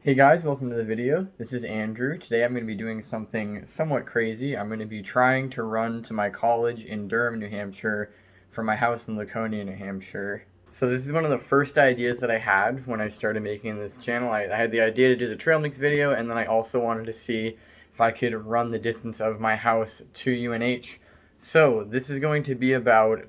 Hey guys, welcome to the video. This is Andrew. Today I'm going to be doing something somewhat crazy. I'm going to be trying to run to my college in Durham, New Hampshire from my house in Laconia, New Hampshire. So this is one of the first ideas that I had when I started making this channel. I had the idea to do the trail mix video, and then I also wanted to see if I could run the distance of my house to UNH. So this is going to be about...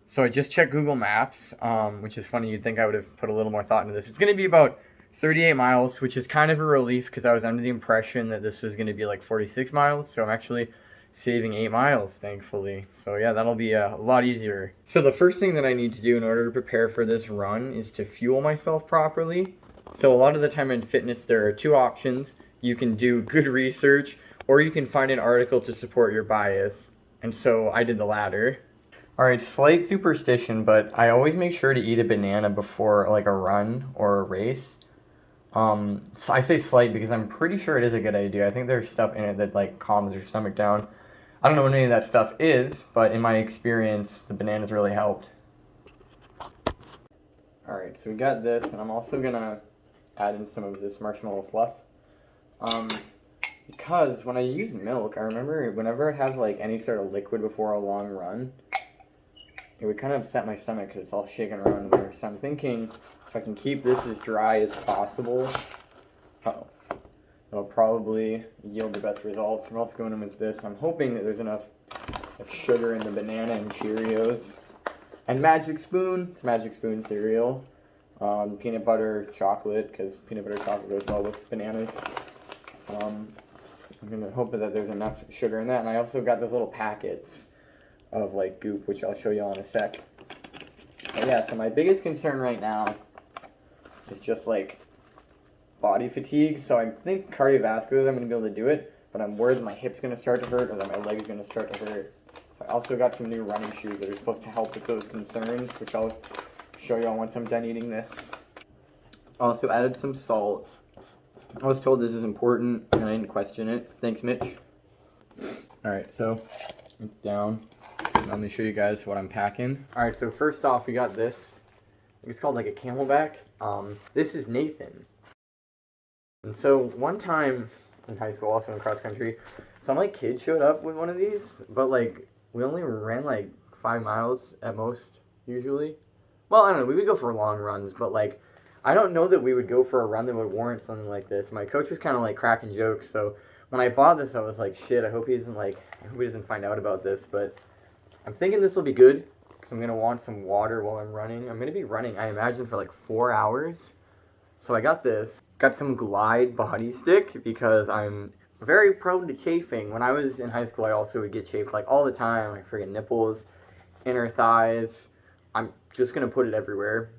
So I just checked Google Maps, which is funny. You'd think I would have put a little more thought into this. It's going to be about 38 miles, which is kind of a relief because I was under the impression that this was going to be like 46 miles. So I'm actually saving 8 miles, thankfully. So yeah, that'll be a lot easier. So the first thing that I need to do in order to prepare for this run is to fuel myself properly. So a lot of the time in fitness, there are two options. You can do good research, or you can find an article to support your bias. And so I did the latter. Alright, slight superstition, but I always make sure to eat a banana before like a run or a race. So I say slight because I'm pretty sure it is a good idea. I think there's stuff in it that like calms your stomach down. I don't know what any of that stuff is, but in my experience, the bananas really helped. Alright, so we got this, and I'm also gonna add in some of this marshmallow fluff. Because when I use milk, I remember whenever it has like any sort of liquid before a long run, it would kind of upset my stomach because it's all shaking around in there. So I'm thinking if I can keep this as dry as possible, it'll probably yield the best results. I'm also going in with this. I'm hoping that there's enough sugar in the banana and Cheerios. And Magic Spoon. It's Magic Spoon cereal. Peanut butter chocolate, because peanut butter chocolate goes well with bananas. I'm going to hope that there's enough sugar in that. And I also got those little packets of like goop, which I'll show you all in a sec. But yeah, so my biggest concern right now is just like body fatigue. So I think cardiovascularly I'm going to be able to do it, but I'm worried that my hip's going to start to hurt or that my leg's going to start to hurt. So I also got some new running shoes that are supposed to help with those concerns, which I'll show you all once I'm done eating this. Also added some salt. I was told this is important and I didn't question it. Thanks, Mitch. Alright, so it's down. Let me show you guys what I'm packing. Alright, so first off, we got this. I think it's called like a Camelback. This is Nathan. And so one time in high school, also in cross country, some like kid showed up with one of these, but like we only ran like 5 miles at most usually. Well, I don't know, we would go for long runs, but like I don't know that we would go for a run that would warrant something like this. My coach was kind of like cracking jokes, so when I bought this, I was like, shit, I hope he doesn't find out about this, but I'm thinking this will be good, because I'm going to want some water while I'm running. I'm going to be running, I imagine, for like 4 hours. So I got this. Got some Glide body stick, because I'm very prone to chafing. When I was in high school, I also would get chafed like all the time. Like friggin' nipples, inner thighs. I'm just going to put it everywhere.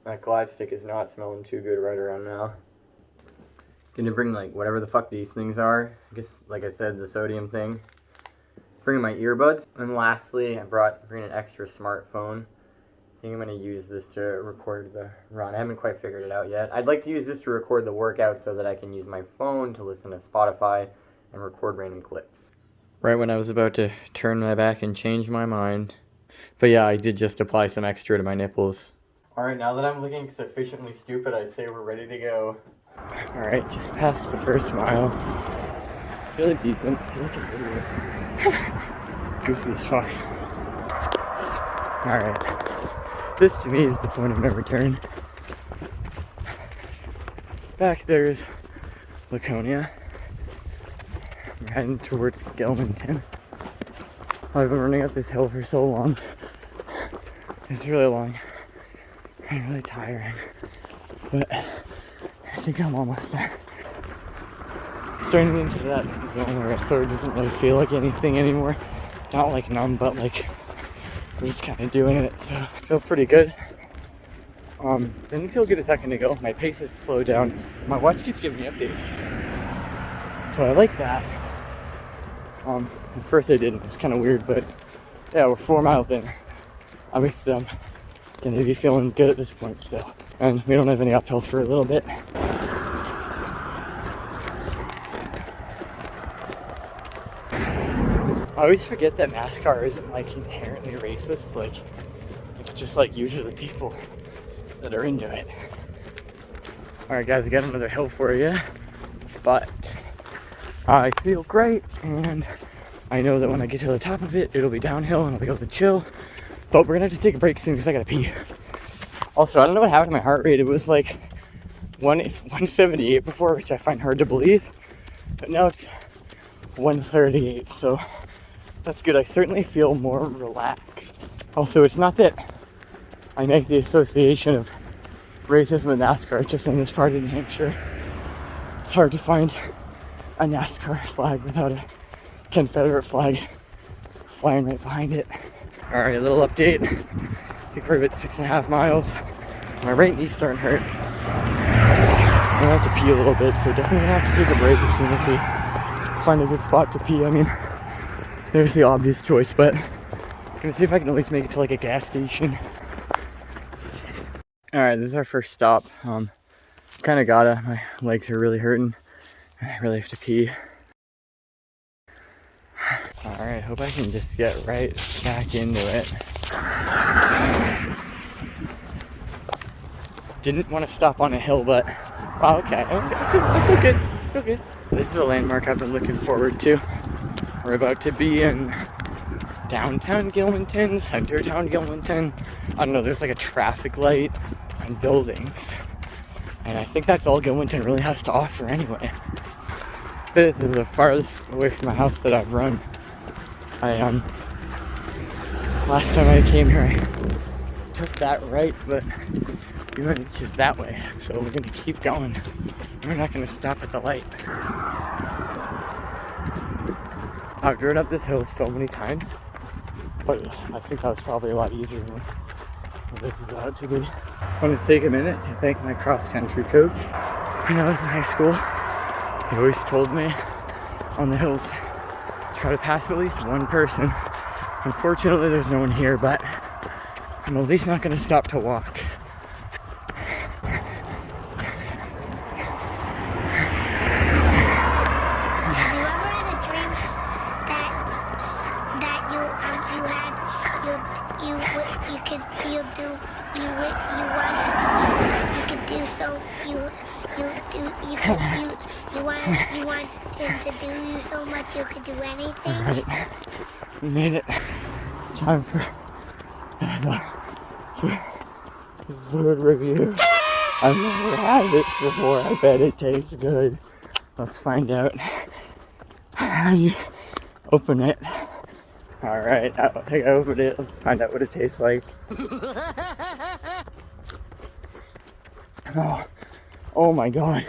That Glide stick is not smelling too good right around now. Gonna bring like whatever the fuck these things are. I guess, like I said, the sodium thing. Bringing my earbuds. And lastly, I bring an extra smartphone. I think I'm going to use this to record the run. I haven't quite figured it out yet. I'd like to use this to record the workout so that I can use my phone to listen to Spotify and record random clips. Right when I was about to turn my back and change my mind. But yeah, I did just apply some extra to my nipples. Alright, now that I'm looking sufficiently stupid, I'd say we're ready to go. Alright, just past the first mile. Feeling decent. Feel like an idiot. Goofy as fuck. Alright. This to me is the point of no return. Back there's Laconia. I'm heading towards Gilmanton. I've been running up this hill for so long. It's really long and really tiring. But I think I'm almost there. Starting into that zone where it sort of doesn't really feel like anything anymore. Not like numb, but like we're just kind of doing it, so I feel pretty good. Didn't feel good a second ago. My pace has slowed down. My watch keeps giving me updates, so I like that. At first I didn't. It's kind of weird, but yeah, we're 4 miles in. Obviously, I'm gonna be feeling good at this point still, and we don't have any uphill for a little bit. I always forget that NASCAR isn't like inherently racist. Like it's just like usually the people that are into it. Alright guys, I got another hill for you, but I feel great, and I know that when I get to the top of it, it'll be downhill and I'll be able to chill, but we're gonna have to take a break soon because I gotta pee. Also, I don't know what happened to my heart rate. It was like 178 before, which I find hard to believe, but now it's 138, so that's good. I certainly feel more relaxed. Also, it's not that I make the association of racism with NASCAR, it's just in this part of New Hampshire, it's hard to find a NASCAR flag without a Confederate flag flying right behind it. Alright, a little update. I think we're about 6.5 miles. My right knee's starting to hurt. I'm gonna have to pee a little bit, so definitely gonna have to take a break as soon as we find a good spot to pee. I mean, there's the obvious choice, but I'm gonna see if I can at least make it to like a gas station. Alright, this is our first stop. Kinda gotta. My legs are really hurting. I really have to pee. Alright, hope I can just get right back into it. Didn't want to stop on a hill, but wow, okay. I feel good. I feel good. This is a landmark I've been looking forward to. We're about to be in downtown Gilmanton, centertown Gilmanton. I don't know, there's like a traffic light and buildings. And I think that's all Gilmanton really has to offer anyway. This is the farthest away from my house that I've run. Last time I came here, I took that right, but UNH is that way, so we're gonna keep going. We're not gonna stop at the light. I've driven up this hill so many times, but I think that was probably a lot easier than this is about to be. I want to take a minute to thank my cross-country coach. When I was in high school, he always told me on the hills, try to pass at least one person. Unfortunately, there's no one here, but I'm at least not going to stop to walk. You want him to do you so much you could do anything? Alright, we made it. Time for food review. I've never had this before. I bet it tastes good. Let's find out. How do you open it? Alright, I think I opened it. Let's find out what it tastes like. Oh my god.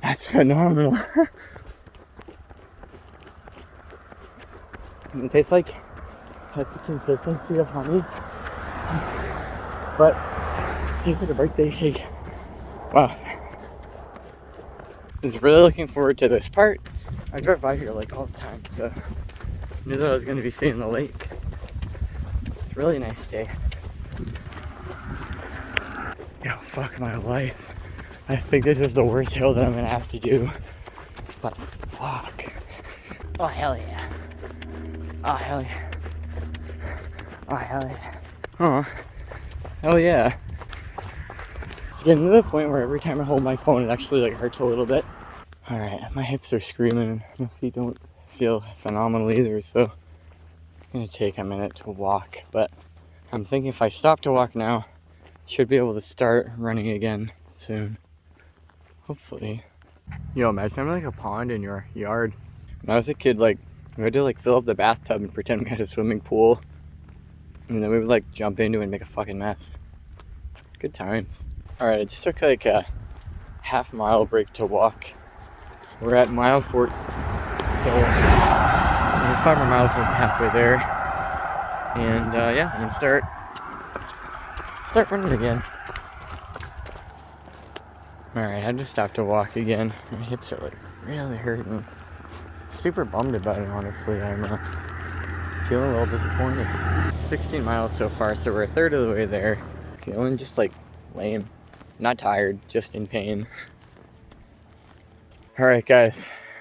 That's phenomenal. It tastes like, has the consistency of honey, but it tastes like a birthday cake. Wow. I was really looking forward to this part. I drive by here like all the time, so I knew that I was going to be seeing the lake. It's a really nice day. Yo, fuck my life. I think this is the worst hill that I'm gonna have to do. But fuck. Oh hell yeah. Oh hell yeah. Oh hell yeah. Oh hell yeah. It's getting to the point where every time I hold my phone it actually like hurts a little bit. Alright, my hips are screaming and my feet don't feel phenomenal either, so I'm gonna take a minute to walk. But I'm thinking if I stop to walk now, I should be able to start running again soon. Hopefully. Yo, imagine having like a pond in your yard. When I was a kid, like, we had to like fill up the bathtub and pretend we had a swimming pool. And then we would like jump into it and make a fucking mess. Good times. Alright, I just took like a half-mile break to walk. We're at mile 4, so 5 more miles and halfway there. And yeah, I'm gonna start running again. Alright, I just stopped to walk again. My hips are like really hurting. Super bummed about it, honestly. I'm feeling a little disappointed. 16 miles so far, so we're a third of the way there. Feeling just like lame. Not tired, just in pain. Alright guys,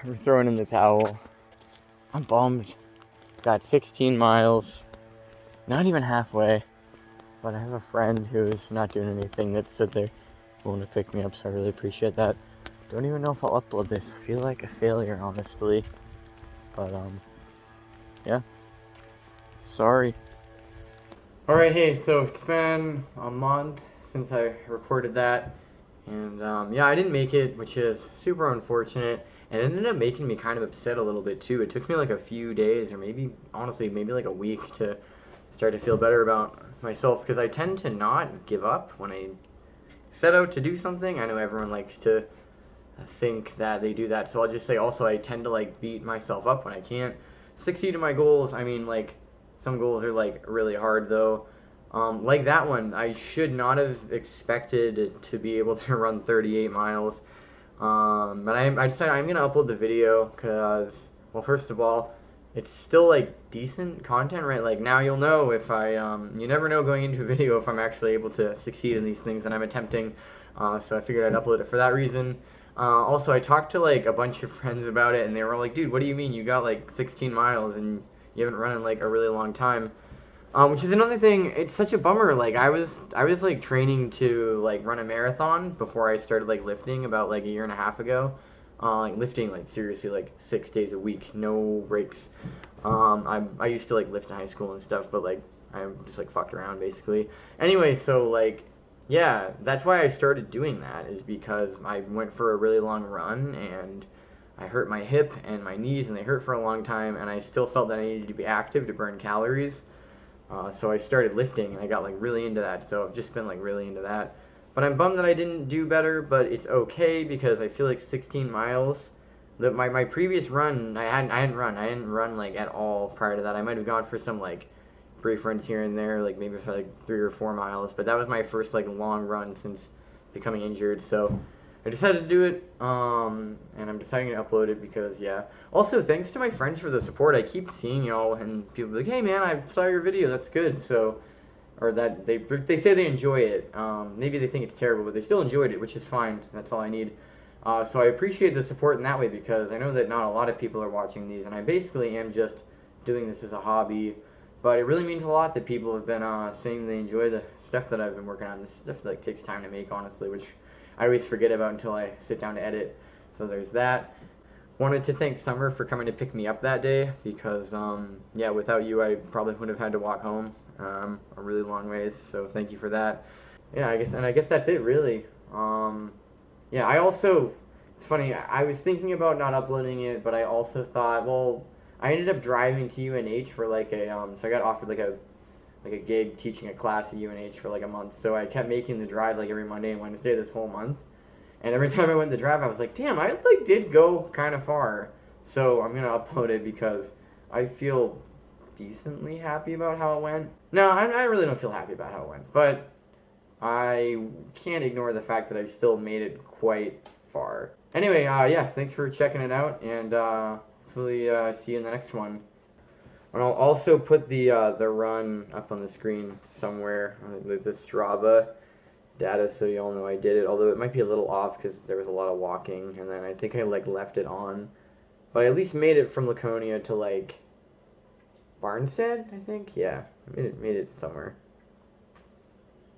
we're throwing in the towel. I'm bummed. Got 16 miles. Not even halfway. But I have a friend who's not doing anything that said they're willing to pick me up, so I really appreciate that. Don't even know if I'll upload this. I feel like a failure, honestly. But, yeah. Sorry. Alright, hey, so it's been a month since I recorded that. And, yeah, I didn't make it, which is super unfortunate. And it ended up making me kind of upset a little bit, too. It took me like a few days, or maybe, honestly, maybe like a week to start to feel better about myself. Because I tend to not give up when I set out to do something. I know everyone likes to think that they do that. So I'll just say also I tend to like beat myself up when I can't succeed in my goals. I mean, like, some goals are like really hard though. Like that one, I should not have expected to be able to run 38 miles. But I decided I'm gonna upload the video because, well, first of all, it's still like decent content, right? Like now you'll know if I, you never know going into a video if I'm actually able to succeed in these things that I'm attempting. So I figured I'd upload it for that reason. Also, I talked to like a bunch of friends about it, and they were like, "Dude, what do you mean you got like 16 miles and you haven't run in like a really long time?" Which is another thing. It's such a bummer. Like I was like training to like run a marathon before I started like lifting about like a year and a half ago. Like lifting like seriously like 6 days a week, no breaks. I used to like lift in high school and stuff, but like I just like fucked around basically. Anyway, so like yeah, that's why I started doing that, is because I went for a really long run and I hurt my hip and my knees and they hurt for a long time, and I still felt that I needed to be active to burn calories. So I started lifting and I got like really into that. So I've just been like really into that. But I'm bummed that I didn't do better, but it's okay because I feel like 16 miles. My previous run, I hadn't run like at all prior to that. I might have gone for some like brief runs here and there, like maybe for like 3 or 4 miles, but that was my first like long run since becoming injured. So I decided to do it, and I'm deciding to upload it because, yeah. Also, thanks to my friends for the support. I keep seeing y'all, and people be like, "Hey man, I saw your video, that's good." So, or that they say they enjoy it. Maybe they think it's terrible, but they still enjoyed it, which is fine. That's all I need. So I appreciate the support in that way, because I know that not a lot of people are watching these, and I basically am just doing this as a hobby. But it really means a lot that people have been saying they enjoy the stuff that I've been working on. This stuff like takes time to make, honestly, which I always forget about until I sit down to edit. So there's that. Wanted to thank Summer for coming to pick me up that day, because yeah, without you I probably would have had to walk home a really long ways. So thank you for that. Yeah, I guess that's it really. Yeah, I also, it's funny, I was thinking about not uploading it, but I also thought, well, I ended up driving to UNH for like a, so I got offered like a gig teaching a class at UNH for like a month. So I kept making the drive like every Monday and Wednesday this whole month. And every time I went to drive, I was like, damn, I like did go kind of far. So I'm gonna upload it because I feel decently happy about how it went. No, I really don't feel happy about how it went, but I can't ignore the fact that I still made it quite far. Anyway, yeah, thanks for checking it out, and hopefully see you in the next one. And I'll also put the run up on the screen somewhere, the Strava data, so y'all know I did it, although it might be a little off because there was a lot of walking, and then I think I like left it on. But I at least made it from Laconia to like Barnstead, I think. Yeah, I made it somewhere.